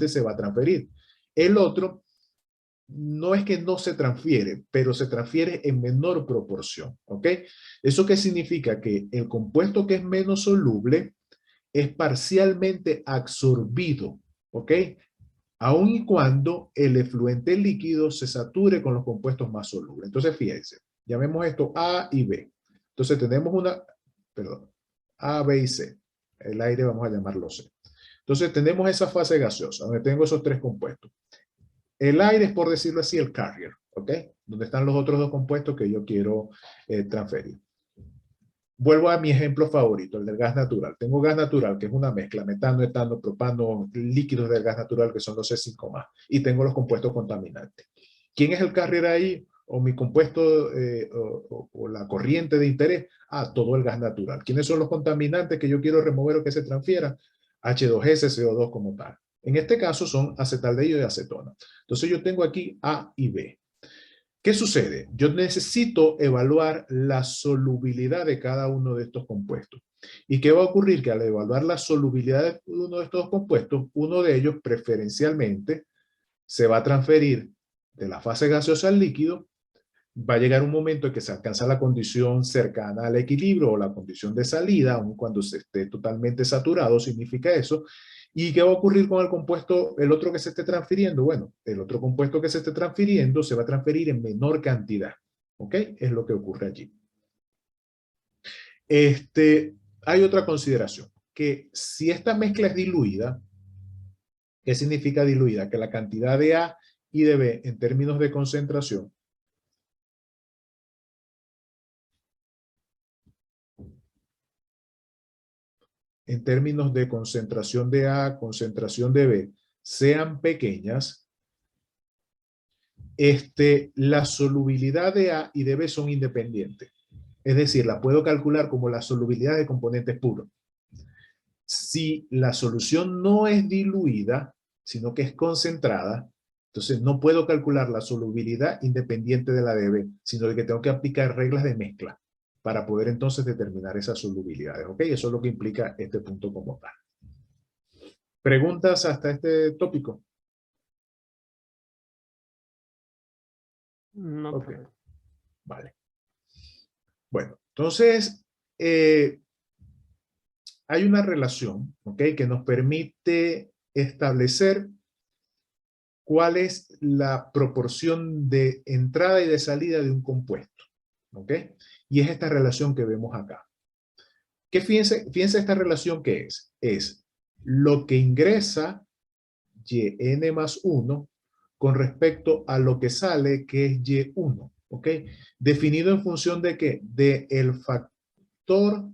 se va a transferir. El otro no es que no se transfiere, pero se transfiere en menor proporción, ¿ok? ¿Eso qué significa? Que el compuesto que es menos soluble es parcialmente absorbido, ¿ok? Aun y cuando el efluente líquido se sature con los compuestos más solubles. Entonces, fíjense, llamemos esto A y B. Entonces, tenemos A, B y C. El aire vamos a llamarlo C. Entonces, tenemos esa fase gaseosa, donde tengo esos tres compuestos. El aire es, por decirlo así, el carrier, ¿ok? Donde están los otros dos compuestos que yo quiero transferir. Vuelvo a mi ejemplo favorito, el del gas natural. Tengo gas natural, que es una mezcla, metano, etano, propano, líquidos del gas natural, que son los C5+, y tengo los compuestos contaminantes. ¿Quién es el carrier ahí? O mi compuesto, o la corriente de interés. Todo el gas natural. ¿Quiénes son los contaminantes que yo quiero remover o que se transfieran? H2S, CO2 como tal. En este caso son acetaldehído y acetona. Entonces yo tengo aquí A y B. ¿Qué sucede? Yo necesito evaluar la solubilidad de cada uno de estos compuestos. ¿Y qué va a ocurrir? Que al evaluar la solubilidad de uno de estos compuestos, uno de ellos preferencialmente se va a transferir de la fase gaseosa al líquido. Va a llegar un momento en que se alcanza la condición cercana al equilibrio o la condición de salida, aun cuando se esté totalmente saturado, significa eso. ¿Y qué va a ocurrir con el compuesto, el otro que se esté transfiriendo? Bueno, el otro compuesto que se esté transfiriendo se va a transferir en menor cantidad. ¿Ok? Es lo que ocurre allí. Hay otra consideración, que si esta mezcla es diluida, ¿qué significa diluida? Que la cantidad de A y de B en términos de concentración concentración de A, concentración de B, sean pequeñas, la solubilidad de A y de B son independientes. Es decir, la puedo calcular como la solubilidad de componentes puros. Si la solución no es diluida, sino que es concentrada, entonces no puedo calcular la solubilidad independiente de la de B, sino que tengo que aplicar reglas de mezcla para poder entonces determinar esas solubilidades. ¿Ok? Eso es lo que implica este punto como tal. ¿Preguntas hasta este tópico? No, Ok, vale. Bueno, entonces hay una relación, ¿ok? Que nos permite establecer cuál es la proporción de entrada y de salida de un compuesto, ¿ok? Y es esta relación que vemos acá. Que fíjense esta relación que es lo que ingresa yn más 1 con respecto a lo que sale, que es y1, ¿ok? Definido en función de ¿qué? De el factor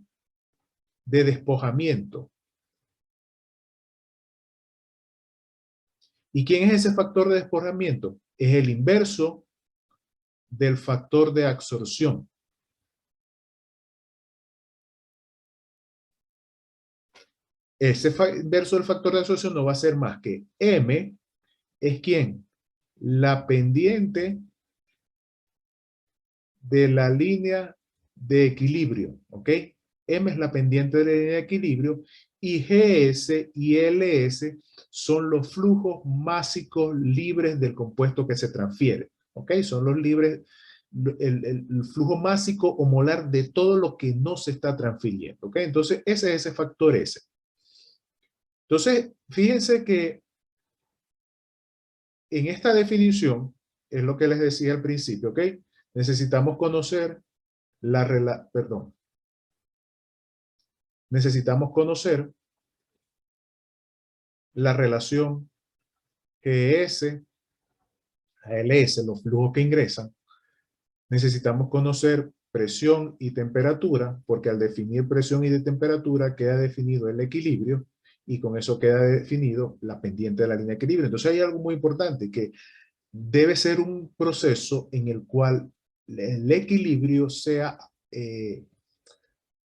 de despojamiento. ¿Y quién es ese factor de despojamiento? Es el inverso del factor de absorción. Ese inverso del factor de absorción no va a ser más que M es ¿quién? La pendiente de la línea de equilibrio, ¿ok? M es la pendiente de la línea de equilibrio y GS y LS son los flujos másicos libres del compuesto que se transfiere, ¿ok? Son los libres, el flujo másico o molar de todo lo que no se está transfiriendo, ¿ok? Entonces, ese es ese factor S. Entonces, fíjense que en esta definición, es lo que les decía al principio, ¿ok? Necesitamos conocer necesitamos conocer la relación GS a LS, los flujos que ingresan. Necesitamos conocer presión y temperatura, porque al definir presión y temperatura queda definido el equilibrio, y con eso queda definido la pendiente de la línea de equilibrio. Entonces hay algo muy importante, que debe ser un proceso en el cual el equilibrio sea,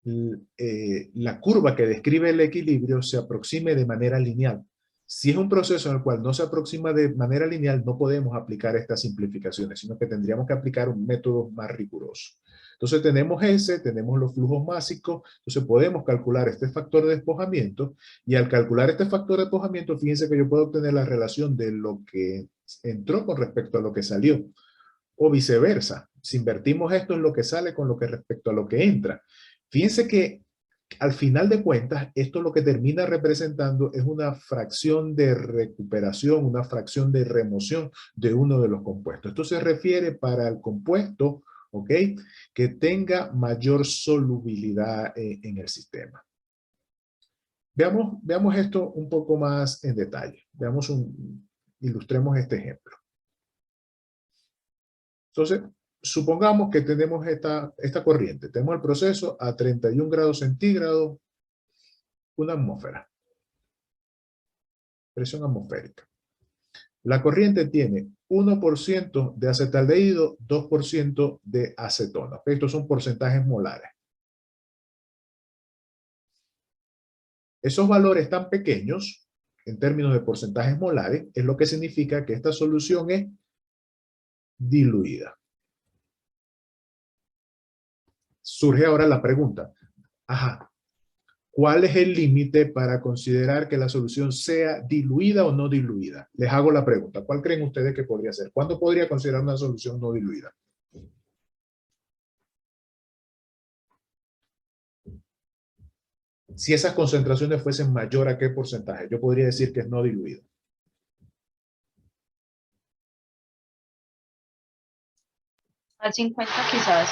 la curva que describe el equilibrio se aproxime de manera lineal. Si es un proceso en el cual no se aproxima de manera lineal, no podemos aplicar estas simplificaciones, sino que tendríamos que aplicar un método más riguroso. Entonces tenemos ese, tenemos los flujos másicos, entonces podemos calcular este factor de despojamiento, y al calcular este factor de despojamiento, fíjense que yo puedo obtener la relación de lo que entró con respecto a lo que salió, o viceversa. Si invertimos esto en lo que sale con lo que respecto a lo que entra. Fíjense que al final de cuentas, esto lo que termina representando es una fracción de recuperación, una fracción de remoción de uno de los compuestos. Esto se refiere para el compuesto, ¿ok?, que tenga mayor solubilidad en el sistema. Veamos esto un poco más en detalle. Ilustremos este ejemplo. Entonces, supongamos que tenemos esta corriente. Tenemos el proceso a 31 grados centígrados, una atmósfera, presión atmosférica. La corriente tiene 1% de acetaldehído, 2% de acetona. Estos son porcentajes molares. Esos valores tan pequeños, en términos de porcentajes molares, es lo que significa que esta solución es diluida. Surge ahora la pregunta, ¿cuál es el límite para considerar que la solución sea diluida o no diluida? Les hago la pregunta, ¿cuál creen ustedes que podría ser? ¿Cuándo podría considerar una solución no diluida? Si esas concentraciones fuesen mayor a qué porcentaje, yo podría decir que es no diluido. Al 50 quizás.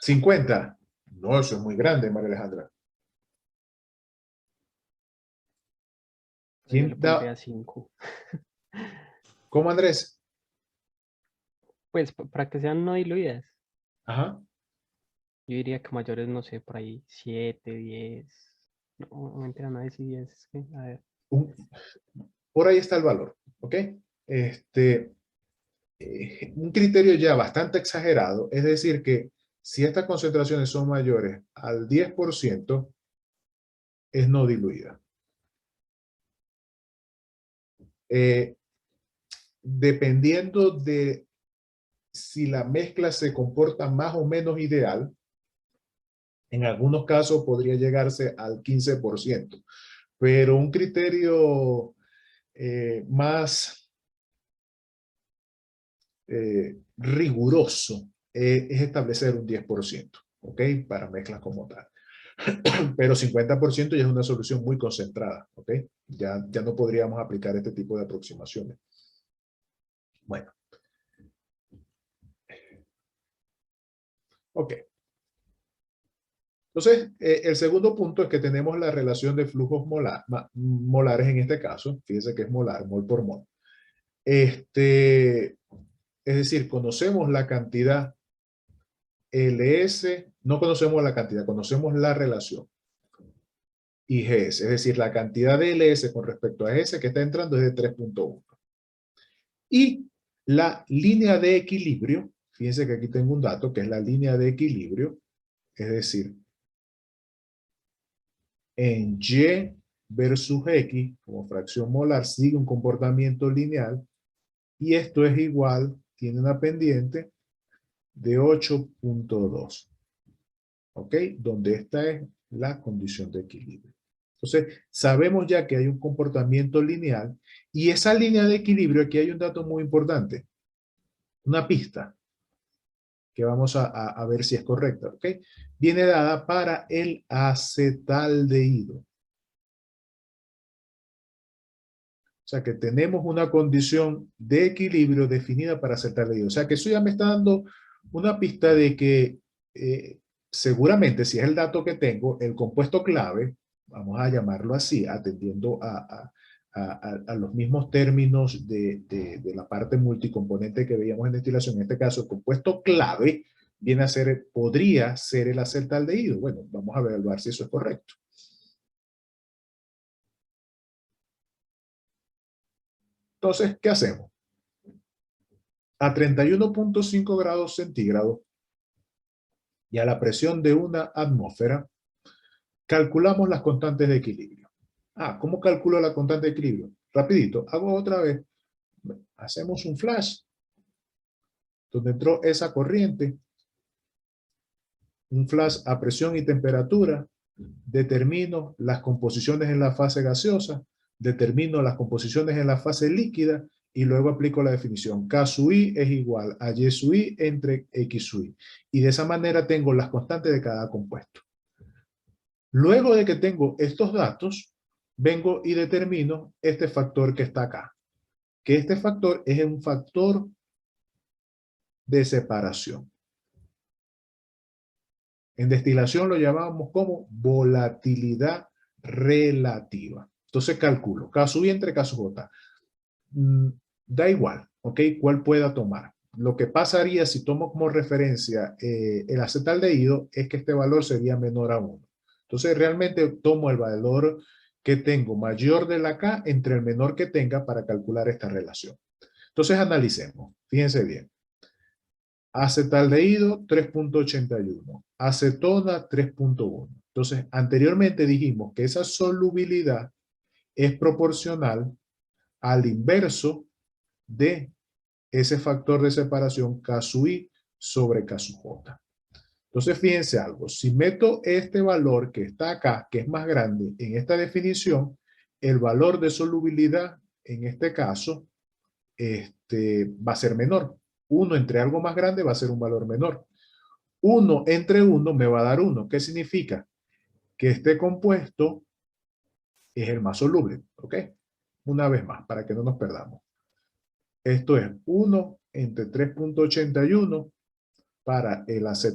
50. No, eso es muy grande, María Alejandra. Yo le pondría 5. ¿Cómo, Andrés? Pues para que sean no diluidas. Ajá. Yo diría que mayores, no sé, por ahí 7, 10. No mentira, no es 10. Es que, a ver. Por ahí está el valor, ¿ok? Un criterio ya bastante exagerado, es decir que si estas concentraciones son mayores al 10%, es no diluida. Dependiendo de si la mezcla se comporta más o menos ideal, en algunos casos podría llegarse al 15%, pero un criterio más riguroso es establecer un 10%, ¿ok? Para mezclas como tal. Pero 50% ya es una solución muy concentrada, ¿ok? Ya no podríamos aplicar este tipo de aproximaciones. Bueno. Ok. Entonces, el segundo punto es que tenemos la relación de flujos molares en este caso. Fíjense que es molar, mol por mol. Es decir, conocemos la cantidad LS, no conocemos la cantidad, conocemos la relación. Y GS, es decir, la cantidad de LS con respecto a GS que está entrando es de 3.1. Y la línea de equilibrio, fíjense que aquí tengo un dato que es la línea de equilibrio, es decir, en Y versus X, como fracción molar, sigue un comportamiento lineal, y esto es igual, tiene una pendiente de 8.2. ¿Ok? Donde esta es la condición de equilibrio. Entonces, sabemos ya que hay un comportamiento lineal, y esa línea de equilibrio, aquí hay un dato muy importante, una pista, que vamos a ver si es correcta, ¿ok? Viene dada para el acetaldehído. O sea que tenemos una condición de equilibrio definida para acetaldehído. O sea que eso ya me está dando una pista de que seguramente, si es el dato que tengo, el compuesto clave, vamos a llamarlo así, atendiendo a los mismos términos de la parte multicomponente que veíamos en destilación, en este caso el compuesto clave viene a ser, podría ser el acetaldehído. Bueno, vamos a evaluar si eso es correcto. Entonces, ¿qué hacemos? A 31.5 grados centígrados y a la presión de una atmósfera, calculamos las constantes de equilibrio. ¿Cómo calculo la constante de equilibrio? Rapidito, hago otra vez. Hacemos un flash donde entró esa corriente un flash a presión y temperatura, determino las composiciones en la fase gaseosa, determino las composiciones en la fase líquida y luego aplico la definición. K sub I es igual a Y sub I entre X sub I. Y de esa manera tengo las constantes de cada compuesto. Luego de que tengo estos datos, vengo y determino este factor que está acá. Que este factor es un factor de separación. En destilación lo llamamos como volatilidad relativa. Entonces calculo K sub I entre K sub J. Da igual, ¿ok? ¿Cuál pueda tomar? Lo que pasaría si tomo como referencia el acetaldehído es que este valor sería menor a 1. Entonces realmente tomo el valor que tengo mayor de la K entre el menor que tenga para calcular esta relación. Entonces analicemos. Fíjense bien. Acetaldehído 3.81, acetona 3.1. Entonces, anteriormente dijimos que esa solubilidad es proporcional al inverso de ese factor de separación K sub I sobre K sub J. Entonces, fíjense algo. Si meto este valor que está acá, que es más grande, en esta definición, el valor de solubilidad, en este caso, va a ser menor. 1 entre algo más grande va a ser un valor menor. 1 entre 1 me va a dar 1. ¿Qué significa? Que este compuesto es el más soluble. ¿Ok? Una vez más, para que no nos perdamos. Esto es 1 entre 3.81 para el acetato.